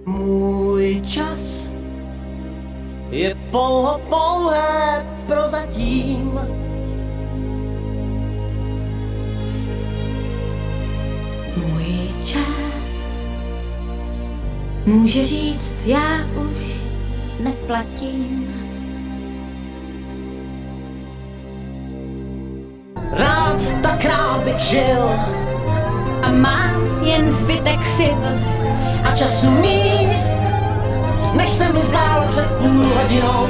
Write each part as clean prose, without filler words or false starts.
Můj čas je pouhé prozatím. Můj čas může říct, já už neplatím. Tak rád bych žil A mám jen zbytek sil a času míň, než se mi zdálo před půl hodinou.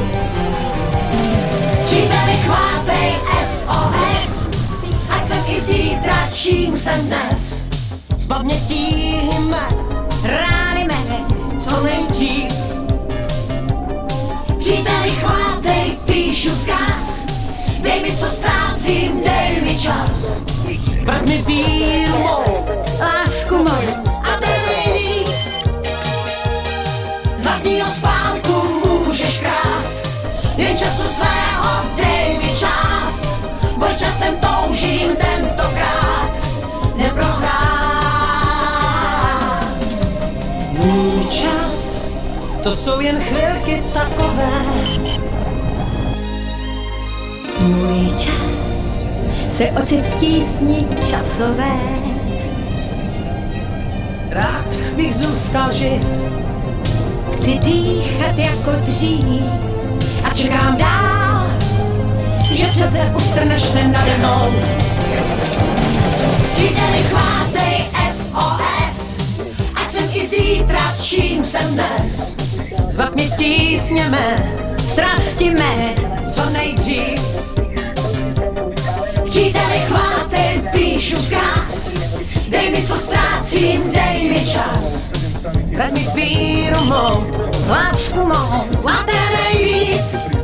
Příteli, chvátej SOS, ať jsem i zítra, čím jsem dnes. Zbav mě tím rány mé, co nejdřív. Příteli, chvátej, píšu vzkaz, dej mi, co ztrácím, dej mi čas. Vrať mi víru mou, lásku mou, a dej mi nic. Z vlastního spánku můžeš krást, jen času svého dej mi část. Bož časem toužím tentokrát neprohrát. Můj čas, to jsou jen chvilky takové. můj čas se ocit v tísni časové. Rád bych zůstal živ, Chci dýchat jako dřív a čekám dál, že přece ustrneš se nade mnou. Příteli, chvátej SOS, ať jsem i zítra, čím jsem dnes. Zbav mě tísně mé, strasti mé, co nejdřív. Příteli, chvátej, píšu vzkaz, dej mi, co ztrácím, dej mi čas. Vrať mi víru mou, lásku mou, a to je nejvíc.